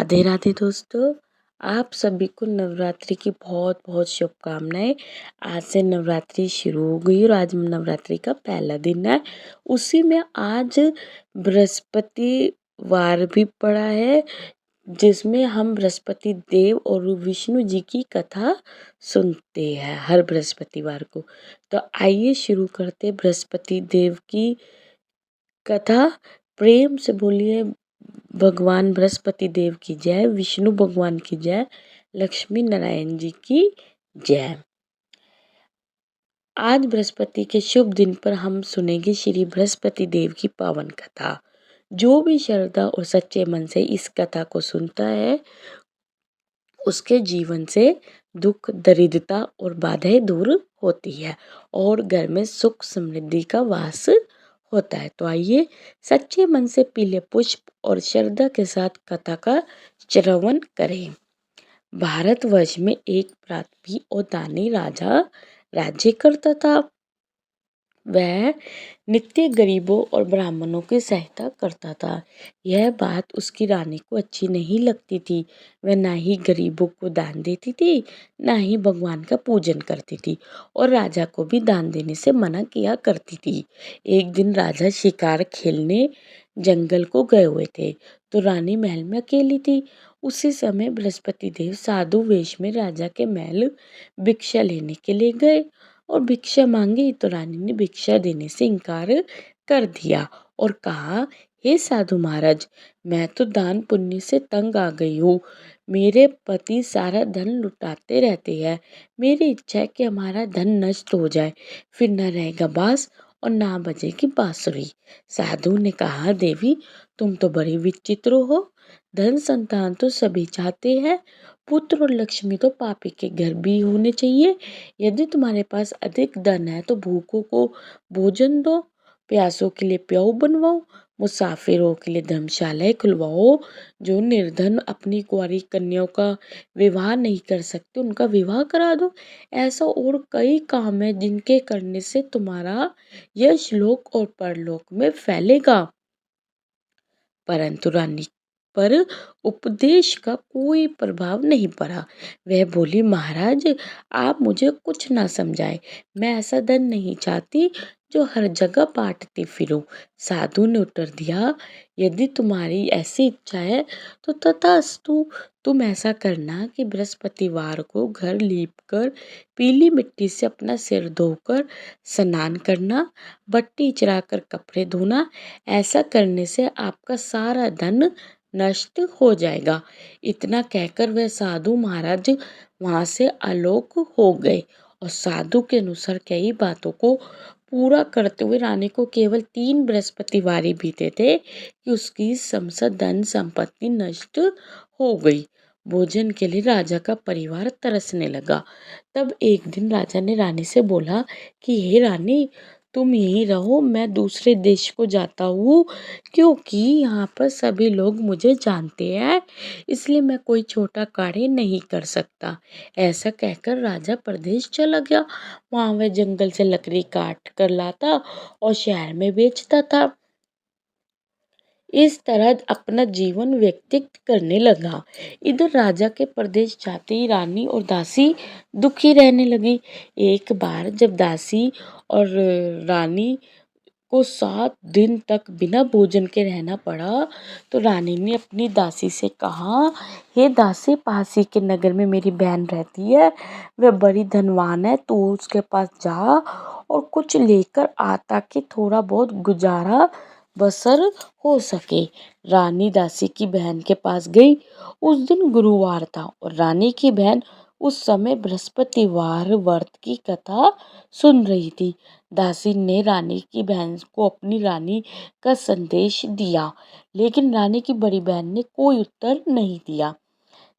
राधे राधे दोस्तों। आप सभी को नवरात्रि की बहुत बहुत शुभकामनाएं। आज से नवरात्रि शुरू हो गई और आज नवरात्रि का पहला दिन है। उसी में आज बृहस्पतिवार भी पड़ा है, जिसमें हम बृहस्पति देव और विष्णु जी की कथा सुनते हैं हर बृहस्पतिवार को। तो आइए शुरू करते बृहस्पति देव की कथा। प्रेम से बोलिए भगवान बृहस्पति देव की जय, विष्णु भगवान की जय, लक्ष्मी नारायण जी की जय। आज बृहस्पति के शुभ दिन पर हम सुनेंगे श्री बृहस्पति देव की पावन कथा। जो भी श्रद्धा और सच्चे मन से इस कथा को सुनता है, उसके जीवन से दुख, दरिद्रता और बाधाएं दूर होती है और घर में सुख समृद्धि का वास होता है। तो आइए सच्चे मन से पीले पुष्प और श्रद्धा के साथ कथा का श्रवण करें। भारतवर्ष में एक पराक्रमी और दानी राजा राज्य करता था। वह नित्य गरीबों और ब्राह्मणों की सहायता करता था। यह बात उसकी रानी को अच्छी नहीं लगती थी। वह ना ही गरीबों को दान देती थी, ना ही भगवान का पूजन करती थी और राजा को भी दान देने से मना किया करती थी। एक दिन राजा शिकार खेलने जंगल को गए हुए थे, तो रानी महल में अकेली थी। उसी समय बृहस्पति देव साधु वेश में राजा के महल भिक्षा लेने के लिए गए और भिक्षा मांगी, तो रानी ने भिक्षा देने से इनकार कर दिया और कहा, हे साधु महाराज, मैं तो दान पुण्य से तंग आ गई हूँ। मेरे पति सारा धन लुटाते रहते हैं। मेरी इच्छा है कि हमारा धन नष्ट हो जाए, फिर न रहेगा बांस और ना बजेगी बांसुरी। साधु ने कहा, देवी तुम तो बड़ी विचित्र हो। धन संतान तो सभी चाहते हैं, पुत्र और लक्ष्मी तो पापी के घर भी होने चाहिए। यदि तुम्हारे पास अधिक धन है तो भूखों को भोजन दो, प्यासों के लिए प्याऊ बनवाओ, मुसाफिरों के लिए धर्मशालाएं खुलवाओ। जो निर्धन अपनी कुंवारी कन्याओं का विवाह नहीं कर सकते, उनका विवाह करा दो। ऐसा और कई काम है जिनके करने से तुम्हारा यश लोक और परलोक में फैलेगा। परंतु रानी पर उपदेश का कोई प्रभाव नहीं पड़ा। वह बोली, महाराज आप मुझे कुछ ना समझाए। मैं ऐसा धन नहीं चाहती जो हर जगह बांटती फिरूं। साधु ने उत्तर दिया, यदि तुम्हारी ऐसी इच्छा है तो तथास्तु। तुम ऐसा करना कि बृहस्पतिवार को घर लीप कर पीली मिट्टी से अपना सिर धोकर स्नान करना, बट्टी चढ़ाकर कपड़े धोना। ऐसा करने से आपका सारा धन नष्ट हो जाएगा। इतना कहकर वह साधु महाराज वहां से आलोक हो गए और साधु के अनुसार कई बातों को पूरा करते हुए रानी को केवल 3 बृहस्पतिवार ही बीते थे कि उसकी समस्त धन संपत्ति नष्ट हो गई। भोजन के लिए राजा का परिवार तरसने लगा। तब एक दिन राजा ने रानी से बोला कि हे रानी, तुम यहीं रहो, मैं दूसरे देश को जाता हूँ, क्योंकि यहाँ पर सभी लोग मुझे जानते हैं, इसलिए मैं कोई छोटा कार्य नहीं कर सकता। ऐसा कहकर राजा प्रदेश चला गया। वहाँ वह जंगल से लकड़ी काट कर लाता और शहर में बेचता था। इस तरह अपना जीवन व्यतीत करने लगा। इधर राजा के प्रदेश जाते ही रानी और दासी दुखी रहने लगी। एक बार जब दासी और रानी को 7 दिन तक बिना भोजन के रहना पड़ा, तो रानी ने अपनी दासी से कहा, हे दासी, पास ही के नगर में मेरी बहन रहती है, वह बड़ी धनवान है, तू उसके पास जा और कुछ लेकर आ ताकि थोड़ा बहुत गुजारा बसर हो सके। रानी दासी की बहन के पास गई। उस दिन गुरुवार था और रानी की बहन उस समय बृहस्पतिवार व्रत की कथा सुन रही थी। दासी ने रानी की बहन को अपनी रानी का संदेश दिया, लेकिन रानी की बड़ी बहन ने कोई उत्तर नहीं दिया।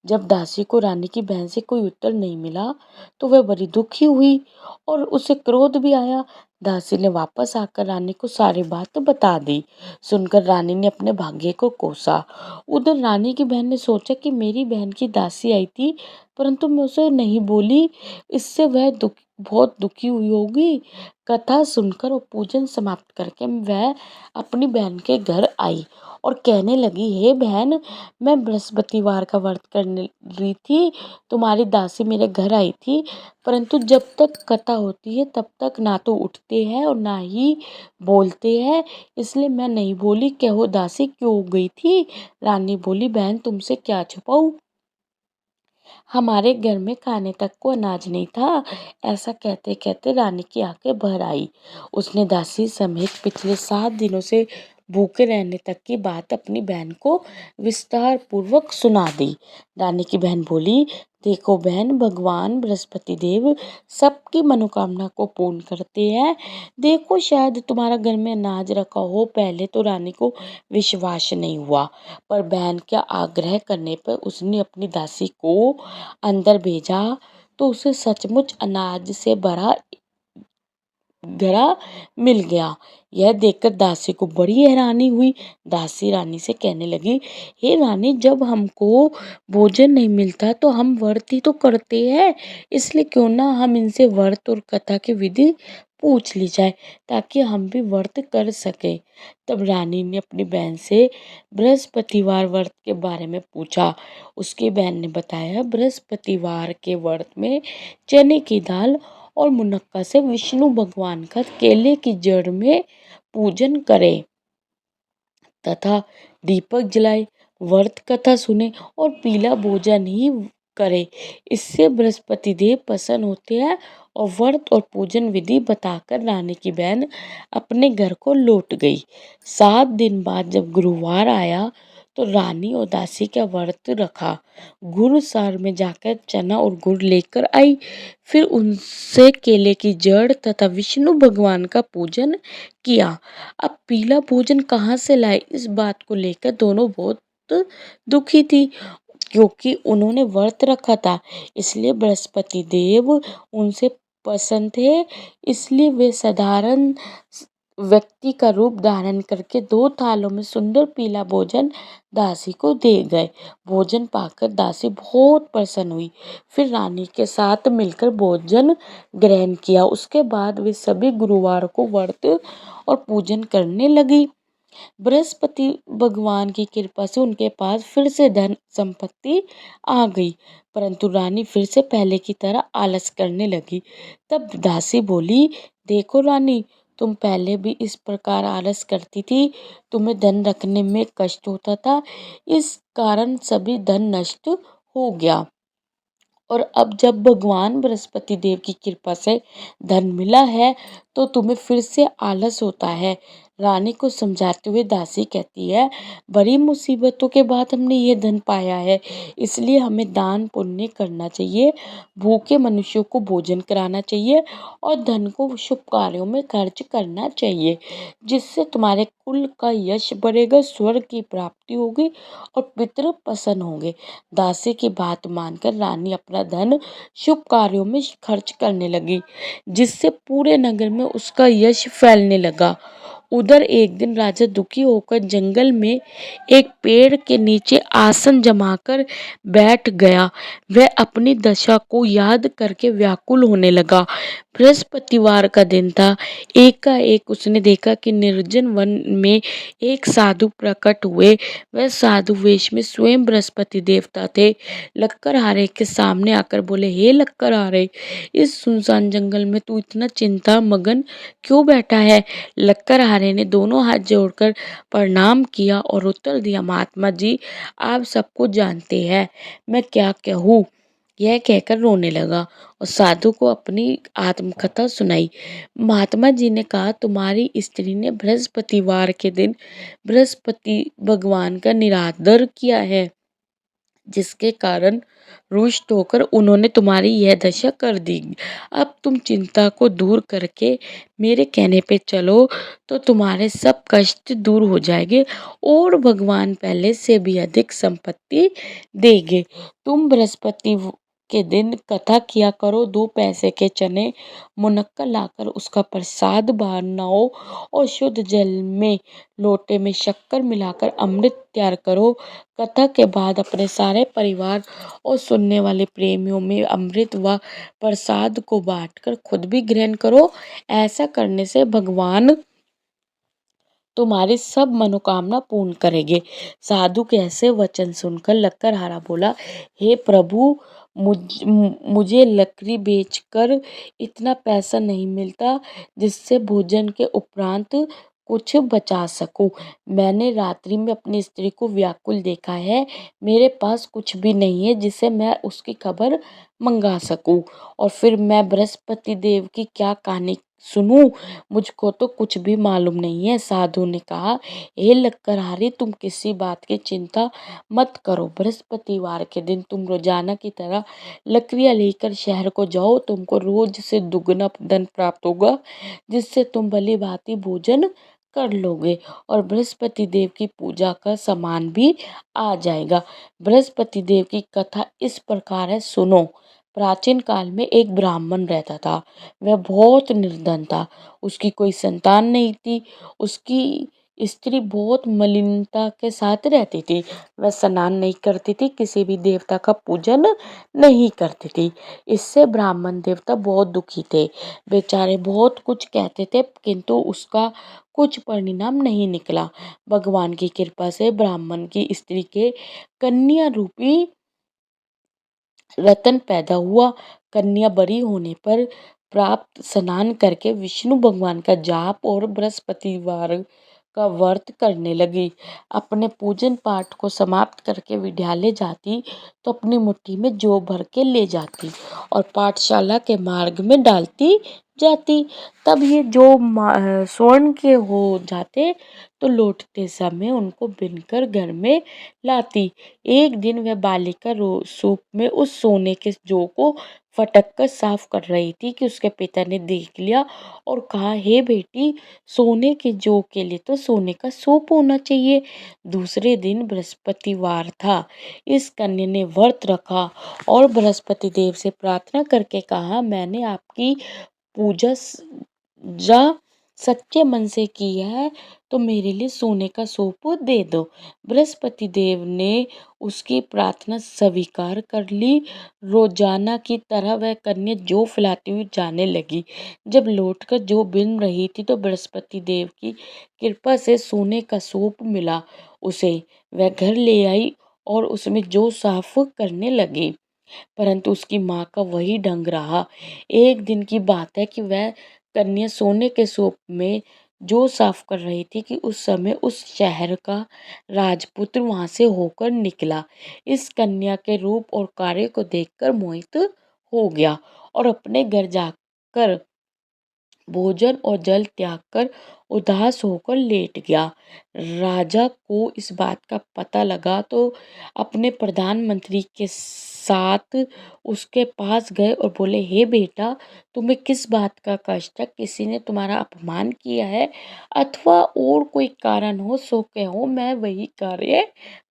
जब दासी को रानी की बहन से कोई उत्तर नहीं मिला, तो वह बड़ी दुखी हुई और उसे क्रोध भी आया। दासी ने वापस आकर रानी को सारी बात बता दी। सुनकर रानी ने अपने भाग्य को कोसा। उधर रानी की बहन ने सोचा कि मेरी बहन की दासी आई थी, परंतु मैं उसे नहीं बोली, इससे वह बहुत दुखी हुई होगी। कथा सुनकर और पूजन समाप्त करके वह अपनी बहन के घर आई और कहने लगी, हे बहन, मैं बृहस्पतिवार का व्रत करने रही थी, तुम्हारी दासी मेरे घर आई थी, परंतु जब तक कथा होती है तब तक ना तो उठते हैं और ना ही बोलते हैं, इसलिए मैं नहीं बोली। कहो दासी क्यों गई थी? रानी बोली, बहन तुमसे क्या छुपाऊं, हमारे घर में खाने तक को अनाज नहीं था। ऐसा कहते कहते रानी की आंखें भर आई। उसने दासी समेत पिछले 7 दिनों से भूखे रहने तक की बात अपनी बहन को विस्तार पूर्वक सुना दी। रानी की बहन बोली, देखो बहन, भगवान बृहस्पति देव सबकी मनोकामना को पूर्ण करते हैं। देखो शायद तुम्हारा घर में अनाज रखा हो। पहले तो रानी को विश्वास नहीं हुआ, पर बहन के आग्रह करने पर उसने अपनी दासी को अंदर भेजा तो उसे सचमुच अनाज से भरा घड़ा मिल गया। यह देखकर दासी को बड़ी हैरानी हुई। दासी रानी से कहने लगी, हे रानी, जब हमको भोजन नहीं मिलता तो हम व्रत ही तो करते हैं, इसलिए क्यों ना हम इनसे व्रत और कथा की विधि पूछ ली जाए ताकि हम भी व्रत कर सकें। तब रानी ने अपनी बहन से बृहस्पतिवार व्रत के बारे में पूछा। उसकी बहन ने बताया, बृहस्पतिवार के व्रत में चने की दाल और मुनक्का से विष्णु भगवान का केले की जड़ में पूजन करें तथा दीपक जलाए, व्रत कथा सुने और पीला भोजन ही करे। इससे बृहस्पति देव प्रसन्न होते हैं। और व्रत और पूजन विधि बताकर रानी की बहन अपने घर को लौट गई। 7 दिन बाद जब गुरुवार आया तो रानी और दासी का व्रत रखा। गुरुसार में जाकर चना और गुड़ लेकर आई, फिर उनसे केले की जड़ तथा विष्णु भगवान का पूजन किया। अब पीला भोजन कहाँ से लाए, इस बात को लेकर दोनों बहुत दुखी थी, क्योंकि उन्होंने व्रत रखा था, इसलिए बृहस्पति देव उनसे प्रसन्न थे। इसलिए वे साधारण व्यक्ति का रूप धारण करके 2 थालों में सुंदर पीला भोजन दासी को दे गए। भोजन पाकर दासी बहुत प्रसन्न हुई, फिर रानी के साथ मिलकर भोजन ग्रहण किया। उसके बाद वे सभी गुरुवार को व्रत और पूजन करने लगी। बृहस्पति भगवान की कृपा से उनके पास फिर से धन संपत्ति आ गई, परंतु रानी फिर से पहले की तरह आलस करने लगी। तब दासी बोली, देखो रानी, तुम पहले भी इस प्रकार आलस करती थी, तुम्हें धन रखने में कष्ट होता था, इस कारण सभी धन नष्ट हो गया, और अब जब भगवान बृहस्पति देव की कृपा से धन मिला है तो तुम्हें फिर से आलस होता है। रानी को समझाते हुए दासी कहती है, बड़ी मुसीबतों के बाद हमने ये धन पाया है, इसलिए हमें दान पुण्य करना चाहिए, भूखे मनुष्यों को भोजन कराना चाहिए और धन को शुभ कार्यों में खर्च करना चाहिए, जिससे तुम्हारे कुल का यश बढ़ेगा, स्वर्ग की प्राप्ति होगी और पितृ प्रसन्न होंगे। दासी की बात मानकर रानी अपना धन शुभ कार्यों में खर्च करने लगी, जिससे पूरे नगर में उसका यश फैलने लगा। उधर एक दिन राजा दुखी होकर जंगल में एक पेड़ के नीचे आसन जमाकर बैठ गया। वह अपनी दशा को याद करके व्याकुल होने लगा। बृहस्पतिवार का दिन था। एकाएक उसने देखा कि निर्जन वन में एक साधु प्रकट हुए। वह साधु वेश में स्वयं बृहस्पति देवता थे। लक्कड़हारे के सामने आकर बोले, हे लक्कड़हारे, इस सुनसान जंगल में तू इतना चिंता मगन क्यों बैठा है? लक्कड़हारे ने दोनों हाथ जोड़कर प्रणाम किया और उत्तर दिया, महात्मा जी, आप सब कुछ जानते हैं, मैं क्या कहूँ। यह कहकर रोने लगा और साधु को अपनी आत्मकथा सुनाई। महात्मा जी ने कहा, तुम्हारी स्त्री ने बृहस्पतिवार के दिन बृहस्पति भगवान का निरादर किया है, जिसके कारण रुष्ट होकर उन्होंने तुम्हारी यह दशा कर दी। अब तुम चिंता को दूर करके मेरे कहने पे चलो तो तुम्हारे सब कष्ट दूर हो जाएंगे और भगवान पहले से भी अधिक संपत्ति देंगे। तुम बृहस्पति के दिन कथा किया करो, 2 पैसे के चने मुनक्का लाकर उसका प्रसाद बनाओ और शुद्ध जल में लोटे में शक्कर मिलाकर अमृत तैयार करो। कथा के बाद अपने सारे परिवार और सुनने वाले प्रेमियों में अमृत व प्रसाद को बांटकर खुद भी ग्रहण करो। ऐसा करने से भगवान तुम्हारी सब मनोकामना पूर्ण करेंगे। साधु के ऐसे वचन सुनकर लक्कड़हारा बोला, हे प्रभु, मुझे लकड़ी बेचकर इतना पैसा नहीं मिलता जिससे भोजन के उपरांत कुछ बचा सकूं। मैंने रात्रि में अपनी स्त्री को व्याकुल देखा है। मेरे पास कुछ भी नहीं है जिससे मैं उसकी खबर मंगा सकूं, और फिर मैं बृहस्पति देव की क्या कहानी सुनूं? मुझको तो कुछ भी मालूम नहीं है। साधु ने कहा, हे लक्कड़हारी, तुम किसी बात की चिंता मत करो। बृहस्पतिवार के दिन तुम रोजाना की तरह लकड़ियाँ लेकर शहर को जाओ। तुमको रोज से दुगना धन प्राप्त होगा, जिससे तुम भली भांति भोजन कर लोगे और बृहस्पति देव की पूजा का सामान भी आ जाएगा। बृहस्पति देव की कथा इस प्रकार है, सुनो। प्राचीन काल में एक ब्राह्मण रहता था। वह बहुत निर्धन था। उसकी कोई संतान नहीं थी। उसकी स्त्री बहुत मलिनता के साथ रहती थी। वह स्नान नहीं करती थी, किसी भी देवता का पूजन नहीं करती थी। इससे ब्राह्मण देवता बहुत दुखी थे। बेचारे बहुत कुछ कहते थे, किंतु उसका कुछ परिणाम नहीं निकला। भगवान की कृपा से ब्राह्मण की स्त्री के कन्या रूपी रतन पैदा हुआ। कन्या बड़ी होने पर प्राप्त स्नान करके विष्णु भगवान का जाप और बृहस्पतिवार का व्रत करने लगी। अपने पूजन पाठ को समाप्त करके विद्यालय जाती तो अपनी मुट्ठी में जौ भर के ले जाती और पाठशाला के मार्ग में डालती जाती। तब ये जो स्वर्ण के हो जाते तो लौटते समय उनको बिनकर घर में लाती। एक दिन वह बालिका सूप में उस सोने के जौ को फटक कर साफ कर रही थी कि उसके पिता ने देख लिया और कहा, हे बेटी, सोने के जौ के लिए तो सोने का सूप होना चाहिए। दूसरे दिन बृहस्पतिवार था। इस कन्या ने व्रत रखा और बृहस्पति देव से प्रार्थना करके कहा, मैंने आपकी पूजा जा सच्चे मन से की है तो मेरे लिए सोने का सूप दे दो। बृहस्पति देव ने उसकी प्रार्थना स्वीकार कर ली। रोजाना की तरह वह कन्या जौ फैलाती हुई जाने लगी। जब लौटकर जौ बिन रही थी तो बृहस्पति देव की कृपा से सोने का सूप मिला उसे। वह घर ले आई और उसमें जौ साफ करने लगी, परंतु उसकी माँ का वही ढंग रहा। एक दिन की बात है कि वह कन्या सोने के सूप में जौ साफ कर रही थी कि उस समय उस शहर का राजपुत्र वहां से होकर निकला। इस कन्या के रूप और कार्य को देखकर मोहित हो गया और अपने घर जाकर भोजन और जल त्याग कर उदास होकर लेट गया। राजा को इस बात का पता लगा तो अपने प्रधानमंत्री के साथ उसके पास गए और बोले, हे बेटा, तुम्हें किस बात का कष्ट है? किसी ने तुम्हारा अपमान किया है अथवा और कोई कारण हो सो कहो, मैं वही कार्य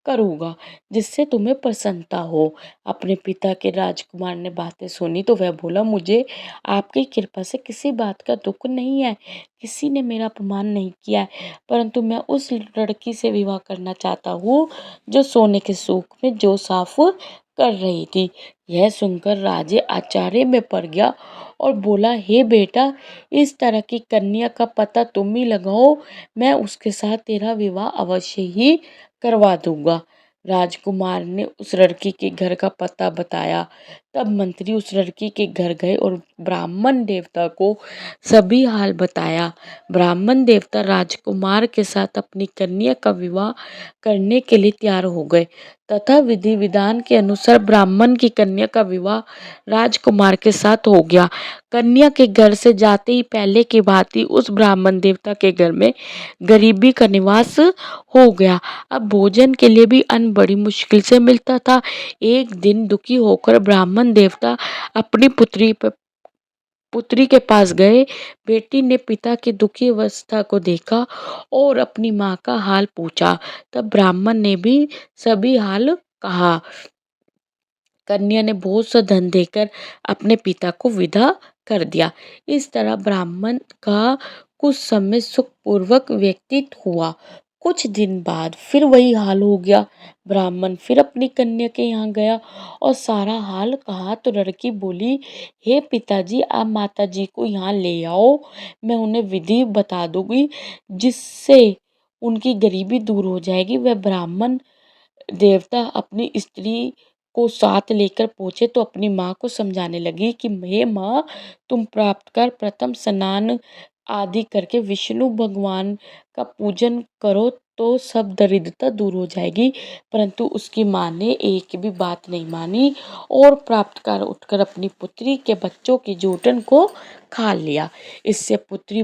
करूँगा जिससे तुम्हें प्रसन्नता हो। अपने पिता के राजकुमार ने बातें सुनी तो वह बोला, मुझे आपकी कृपा से किसी बात का दुख नहीं है। किसी ने मेरा अपमान नहीं किया है, परंतु मैं उस लड़की से विवाह करना चाहता हूँ जो सोने के सूप में जौ साफ कर रही थी। यह सुनकर राजे आश्चर्य में पड़ गया और बोला, हे बेटा, इस तरह की कन्या का पता तुम ही लगाओ, मैं उसके साथ तेरा विवाह अवश्य ही करवा दूंगा। राजकुमार ने उस लड़की के घर का पता बताया। तब मंत्री उस लड़की के घर गए और ब्राह्मण देवता को सभी हाल बताया। ब्राह्मण देवता राजकुमार के साथ अपनी कन्या का विवाह करने के लिए तैयार हो गए तथा विधि विधान के अनुसार ब्राह्मण की कन्या का विवाह राजकुमार के साथ हो गया। कन्या के घर से जाते ही पहले की भांति उस ब्राह्मण देवता के घर में गरीबी का निवास हो गया। अब भोजन के लिए भी अन्न बड़ी मुश्किल से मिलता था। एक दिन दुखी होकर ब्राह्मण देवता अपनी पुत्री के पास गए। बेटी ने पिता की दुखी अवस्था को देखा और अपनी माँ का हाल पूछा। तब ब्राह्मण ने भी सभी हाल कहा। कन्या ने बहुत सा धन देकर अपने पिता को विदा कर दिया। इस तरह ब्राह्मण का कुछ समय सुखपूर्वक व्यतीत हुआ। कुछ दिन बाद फिर वही हाल हो गया। ब्राह्मण फिर अपनी कन्या के यहाँ गया और सारा हाल कहा तो लड़की बोली, हे पिताजी, आप माता जी को यहाँ ले आओ, मैं उन्हें विधि बता दूंगी जिससे उनकी गरीबी दूर हो जाएगी। वह ब्राह्मण देवता अपनी स्त्री को साथ लेकर पहुंचे तो अपनी माँ को समझाने लगी कि हे माँ, तुम प्राप्त कर प्रथम स्नान आदि करके विष्णु भगवान का पूजन करो तो सब दरिद्रता दूर हो जाएगी। परंतु उसकी माँ ने एक भी बात नहीं मानी और प्राप्त कर उठकर अपनी पुत्री के बच्चों की जूठन को खा लिया। इससे पुत्री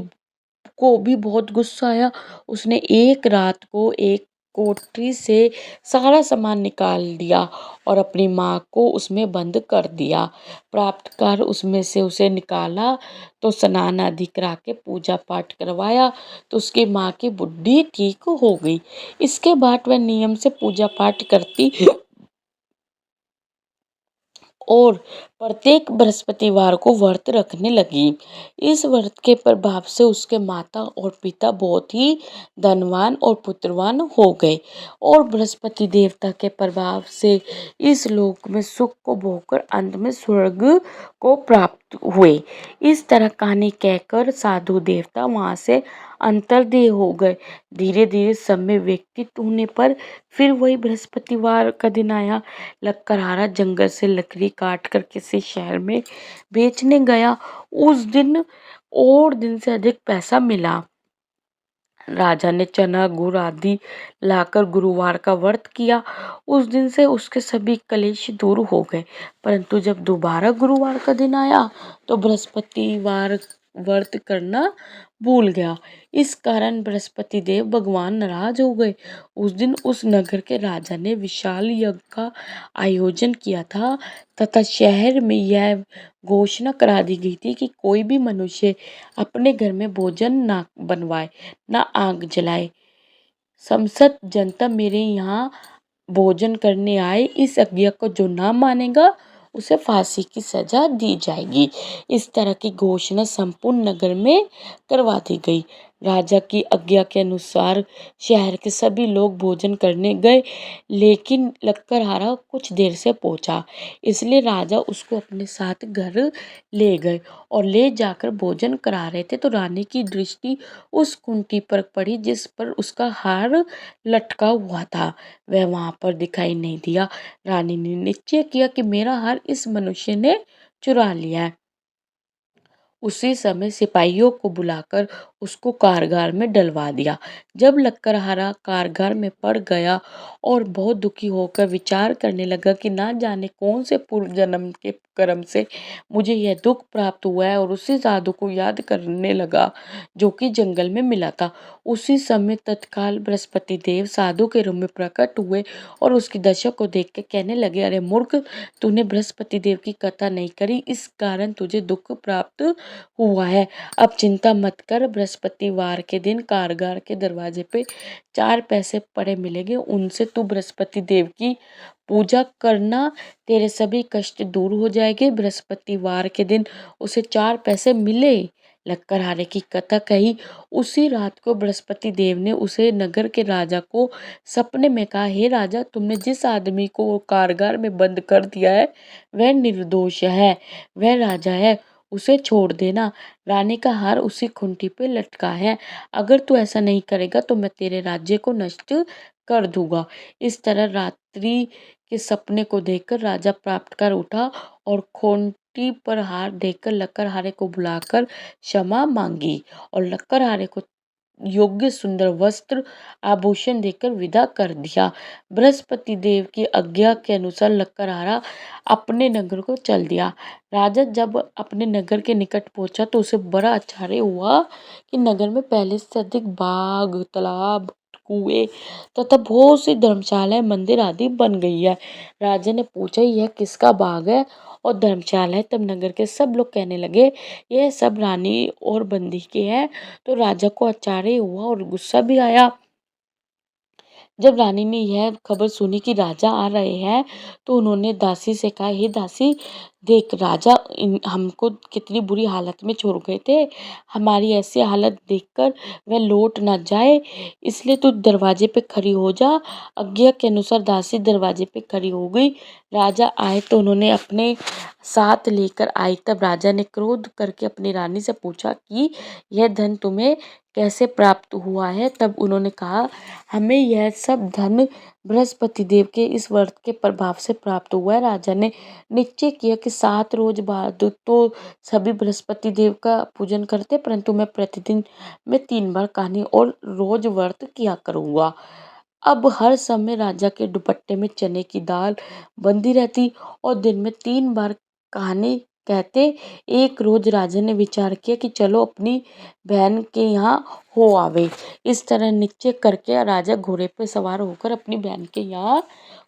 को भी बहुत गुस्सा आया। उसने एक रात को एक कोठरी से सारा सामान निकाल दिया और अपनी माँ को उसमें बंद कर दिया। प्राप्त कर उसमें से उसे निकाला तो स्नान आदि करा के पूजा पाठ करवाया तो उसकी माँ की बुद्धि ठीक हो गई। इसके बाद वह नियम से पूजा पाठ करती और प्रत्येक बृहस्पतिवार को व्रत रखने लगी। इस व्रत के प्रभाव से उसके माता और पिता बहुत ही धनवान और पुत्रवान हो गए और बृहस्पति देवता के प्रभाव से इस लोक में सुख को भोगकर अंत में स्वर्ग को प्राप्त हुए। इस तरह कहानी कहकर साधु देवता वहां से अंतर्ध्यान हो गए। धीरे धीरे समय व्यतीत होने पर फिर वही बृहस्पतिवार का दिन आया। लक्कड़हारा जंगल से लकड़ी काट कर किसी शहर में बेचने गया। उस दिन और दिन से अधिक पैसा मिला। राजा ने चना गुड़ आदि लाकर गुरुवार का व्रत किया। उस दिन से उसके सभी कलेश दूर हो गए। परंतु जब दोबारा गुरुवार का दिन आया तो बृहस्पतिवार व्रत करना भूल गया। इस कारण बृहस्पति देव भगवान नाराज हो गए। उस दिन उस नगर के राजा ने विशाल यज्ञ का आयोजन किया था तथा शहर में यह घोषणा करा दी गई थी कि कोई भी मनुष्य अपने घर में भोजन ना बनवाए, ना आग जलाए। समस्त जनता मेरे यहाँ भोजन करने आए, इस आज्ञा को जो ना मानेगा उसे फांसी की सजा दी जाएगी। इस तरह की घोषणा संपूर्ण नगर में करवा दी गई। राजा की आज्ञा के अनुसार शहर के सभी लोग भोजन करने गए, लेकिन लक्कड़हारा कुछ देर से पहुंचा, इसलिए राजा उसको अपने साथ घर ले गए और ले जाकर भोजन करा रहे थे तो रानी की दृष्टि उस कुंती पर पड़ी जिस पर उसका हार लटका हुआ था। वह वहां पर दिखाई नहीं दिया। रानी ने निश्चय किया कि मेरा हार इस मनुष्य ने चुरा लिया है। उसी समय सिपाहियों को बुलाकर उसको कारागार में डलवा दिया। जब लक्कड़हारा कारागार में पड़ गया और बहुत दुखी होकर विचार करने लगा कि ना जाने कौन से पूर्व जन्म के कर्म से मुझे यह दुख प्राप्त हुआ है, और उसी साधु को याद करने लगा जो कि जंगल में मिला था। उसी समय तत्काल बृहस्पति देव साधु के रूप में प्रकट हुए और उसकी दशा को देख के कहने लगे, अरे मूर्ख, तूने बृहस्पति देव की कथा नहीं करी, इस कारण तुझे दुख प्राप्त हुआ है। अब चिंता मत कर, बृहस्पतिवार के दिन कारागार के दरवाजे पे 4 पैसे पड़े मिलेंगे, उनसे तू बृहस्पति देव की पूजा करना, तेरे सभी कष्ट दूर हो जाएंगे। बृहस्पतिवार के दिन उसे 4 पैसे मिले। लक्कड़हारे की कथा कही। उसी रात को बृहस्पति देव ने उसे नगर के राजा को सपने में कहा, हे राजा, तुमने जिस आदमी को कारागार में बंद कर दिया है वह निर्दोष है, वह राजा है, उसे छोड़ देना। रानी का हार उसी खूंटी पे लटका है। अगर तू ऐसा नहीं करेगा तो मैं तेरे राज्य को नष्ट कर दूंगा। इस तरह रात्रि के सपने को देखकर राजा प्राप्त कर उठा और खूंटी पर हार देखकर लक्कड़हारे को बुलाकर क्षमा मांगी और लक्कड़हारे को योग्य सुंदर वस्त्र आभूषण देकर विदा कर दिया। बृहस्पति देव की आज्ञा के अनुसार लक्कड़हारा अपने नगर को चल दिया। राजा जब अपने नगर के निकट पहुंचा तो उसे बड़ा आश्चर्य हुआ कि नगर में पहले से अधिक बाग, तालाब, कुएं तथा बहुत सी धर्मशालाएं, मंदिर आदि बन गई है। राजा ने पूछा, यह किसका बाग है और धर्मशाला है? तब नगर के सब लोग कहने लगे, यह सब रानी और बंदी के हैं। तो राजा को आश्चर्य हुआ और गुस्सा भी आया। जब रानी ने यह खबर सुनी कि राजा आ रहे हैं तो उन्होंने दासी से कहा, हे दासी, देख राजा हमको कितनी बुरी हालत में छोड़ गए थे, हमारी ऐसी हालत देखकर वह लौट ना जाए, इसलिए तू दरवाजे पे खड़ी हो जा। आज्ञा के अनुसार दासी दरवाजे पे खड़ी हो गई। राजा आए तो उन्होंने अपने साथ लेकर आई। तब राजा ने क्रोध करके अपनी रानी से पूछा कि यह धन तुम्हें कैसे प्राप्त हुआ है। तब उन्होंने कहा, हमें यह सब धन बृहस्पति देव के इस व्रत के प्रभाव से प्राप्त हुआ है। राजा ने निश्चय किया कि 7 रोज बाद तो सभी बृहस्पति देव का पूजन करते, परंतु मैं प्रतिदिन में 3 बार कहानी और रोज व्रत किया करूँगा। अब हर समय राजा के दुपट्टे में चने की दाल बंधी रहती और दिन में 3 बार कहानी कहते। एक रोज राजा ने विचार किया कि चलो अपनी बहन के यहाँ हो आवे। इस तरह निश्चय करके राजा घोड़े पर सवार होकर अपनी बहन के यहाँ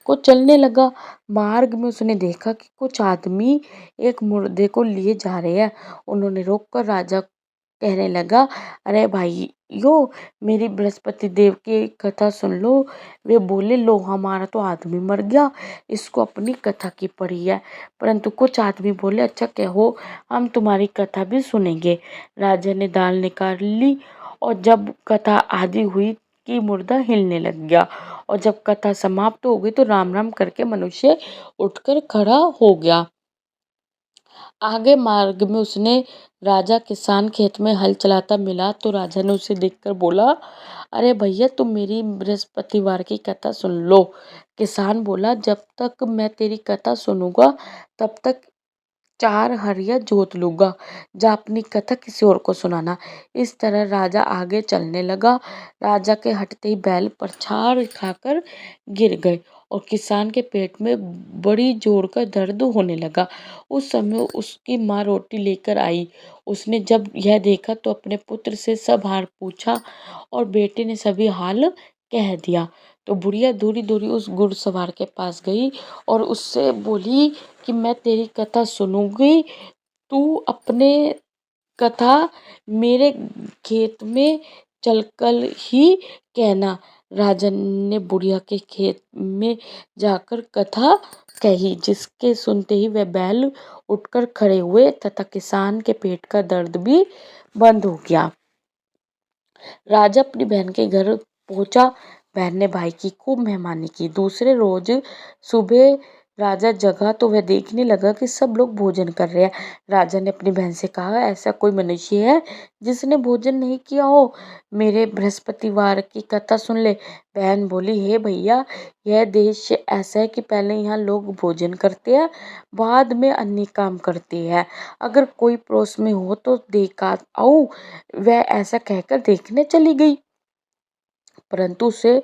को चलने लगा। मार्ग में उसने देखा कि कुछ आदमी एक मुर्दे को लिए जा रहे हैं। उन्होंने रोककर राजा कहने लगा, अरे भाइयों, मेरी बृहस्पति देव की कथा सुन लो। वे बोले, लो हमारा तो आदमी मर गया, इसको अपनी कथा की पड़ी है। परंतु कुछ आदमी बोले, अच्छा कहो, हम तुम्हारी कथा भी सुनेंगे। राजा ने दाल निकाल ली और जब कथा आधी हुई कि मुर्दा हिलने लग गया और जब कथा समाप्त हो गई तो राम राम करके मनुष्य उठकर खड़ा हो गया। आगे मार्ग में उसने राजा किसान खेत में हल चलाता मिला तो राजा ने उसे देखकर बोला, अरे भैया, तुम मेरी बृहस्पतिवार की कथा सुन लो। किसान बोला, जब तक मैं तेरी कथा सुनूंगा तब तक 4 हरिया जोत लूंगा, जा अपनी कथा किसी और को सुनाना। इस तरह राजा आगे चलने लगा। राजा के हटते ही बैल पछाड़ खाकर गिर गए और किसान के पेट में बड़ी जोर का दर्द होने लगा। उस समय उसकी माँ रोटी लेकर आई। उसने जब यह देखा तो अपने पुत्र से सब हाल पूछा और बेटे ने सभी हाल कह दिया। तो बुढ़िया दूरी दूरी उस घुड़सवार के पास गई और उससे बोली कि मैं तेरी कथा सुनूंगी, तू अपने कथा मेरे खेत में चलकर ही कहना। राजन ने बुढ़िया के खेत में जाकर कथा कही, जिसके सुनते ही वह बैल उठकर खड़े हुए तथा किसान के पेट का दर्द भी बंद हो गया। राजा अपनी बहन के घर पहुंचा। बहन ने भाई की खूब मेहमानी की। दूसरे रोज सुबह राजा जगा तो वह देखने लगा कि सब लोग भोजन कर रहे हैं। राजा ने अपनी बहन से कहा, ऐसा कोई मनुष्य है जिसने भोजन नहीं किया हो? मेरे बृहस्पतिवार की कथा सुन ले। बहन बोली, हे भैया, यह देश ऐसा है कि पहले यहाँ लोग भोजन करते हैं, बाद में अन्य काम करते हैं। अगर कोई पड़ोस में हो तो देखा आओ। वह ऐसा कहकर देखने चली गई, परंतु उसे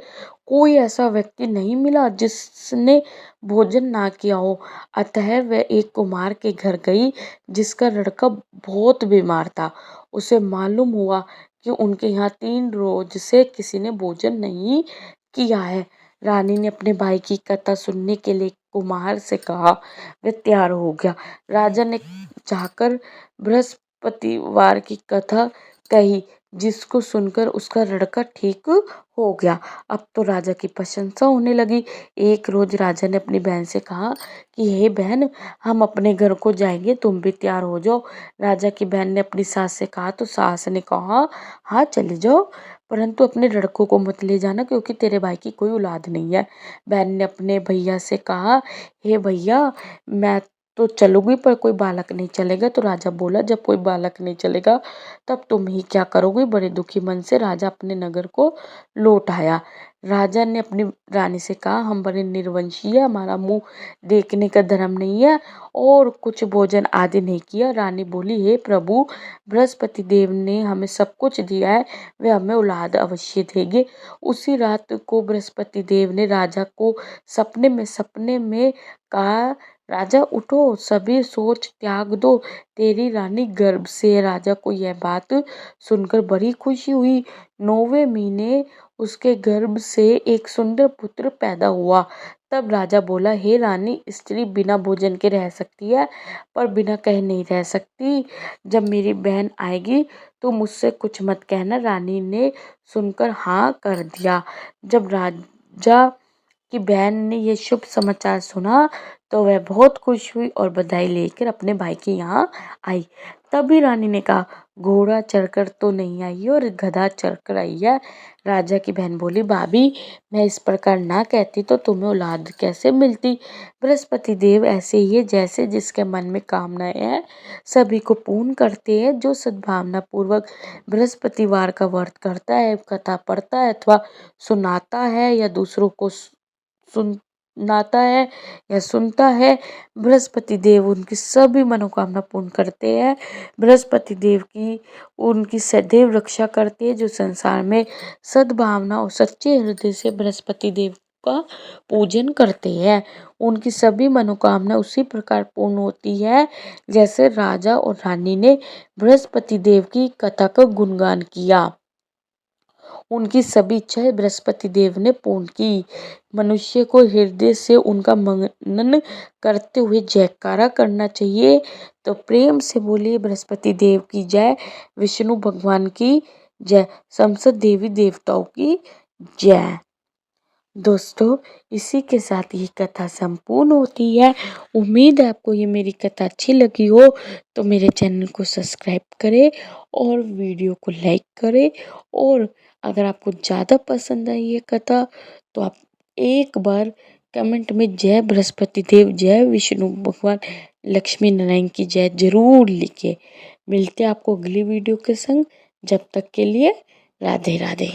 कोई ऐसा व्यक्ति नहीं मिला जिसने भोजन ना किया हो। अतः वह एक कुम्हार के घर गई जिसका लड़का बहुत बीमार था। उसे मालूम हुआ कि उनके यहाँ 3 रोज से किसी ने भोजन नहीं किया है। रानी ने अपने भाई की कथा सुनने के लिए कुम्हार से कहा। वह तैयार हो गया। राजा ने जाकर बृहस्पतिवार की कथा कही, जिसको सुनकर उसका लड़का ठीक हो गया। अब तो राजा की प्रशंसा होने लगी। एक रोज राजा ने अपनी बहन से कहा कि हे बहन, हम अपने घर को जाएंगे, तुम भी तैयार हो जाओ। राजा की बहन ने अपनी सास से कहा तो सास ने कहा, हाँ चले जाओ, परंतु अपने लड़कों को मत ले जाना क्योंकि तेरे भाई की कोई औलाद नहीं है। बहन ने अपने भैया से कहा, हे भैया, मैं तो चलूंगी पर कोई बालक नहीं चलेगा। तो राजा बोला, जब कोई बालक नहीं चलेगा तब तुम ही क्या करोगे? बड़े दुखी मन से राजा अपने नगर को लौट आया। राजा ने अपनी रानी से कहा, हम बड़े निर्वंशी है, हमारा मुंह देखने का धर्म नहीं है और कुछ भोजन आदि नहीं किया। रानी बोली, हे प्रभु, बृहस्पति देव ने हमें सब कुछ दिया है, वे हमें औलाद अवश्य देंगे। उसी रात को बृहस्पति देव ने राजा को सपने में कहा, राजा उठो, सभी सोच त्याग दो, तेरी रानी गर्भ से है। राजा को यह बात सुनकर बड़ी खुशी हुई। 9वें महीने उसके गर्भ से एक सुंदर पुत्र पैदा हुआ। तब राजा बोला, हे रानी, स्त्री बिना भोजन के रह सकती है पर बिना कहे नहीं रह सकती। जब मेरी बहन आएगी तो मुझसे कुछ मत कहना। रानी ने सुनकर हाँ कर दिया। जब राजा की बहन ने ये शुभ समाचार सुना तो वह बहुत खुश हुई और बधाई लेकर अपने भाई के यहाँ आई। तभी रानी ने कहा, घोड़ा चढ़कर तो नहीं आई और गधा चढ़कर आई है। राजा की बहन बोली, भाभी मैं इस प्रकार ना कहती तो तुम्हें औलाद कैसे मिलती। बृहस्पति देव ऐसे ही है, जैसे जिसके मन में कामनाएं हैं सभी को पूर्ण करते हैं। जो सद्भावना पूर्वक बृहस्पतिवार का व्रत करता है, कथा पढ़ता है अथवा सुनाता है या दूसरों को सुनाता है या सुनता है, बृहस्पति देव उनकी सभी मनोकामना पूर्ण करते हैं। बृहस्पति देव की उनकी सदैव रक्षा करते हैं। जो संसार में सद्भावना और सच्चे हृदय से बृहस्पति देव का पूजन करते हैं, उनकी सभी मनोकामना उसी प्रकार पूर्ण होती है जैसे राजा और रानी ने बृहस्पति देव की कथा का गुणगान किया। उनकी सभी इच्छाएं बृहस्पति देव ने पूर्ण की। मनुष्य को हृदय से उनका मनन करते हुए जयकारा करना चाहिए। तो प्रेम से बोलिए, बृहस्पति देव की जय, विष्णु भगवान की जय, समस्त देवी देवताओं की जय। दोस्तों, इसी के साथ ये कथा संपूर्ण होती है। उम्मीद है आपको ये मेरी कथा अच्छी लगी हो, तो मेरे चैनल को सब्सक्राइब करें और वीडियो को लाइक करें। और अगर आपको ज़्यादा पसंद आई ये कथा तो आप एक बार कमेंट में जय बृहस्पति देव, जय विष्णु भगवान, लक्ष्मी नारायण की जय जरूर लिखें। मिलते हैं आपको अगली वीडियो के संग। जब तक के लिए राधे राधे।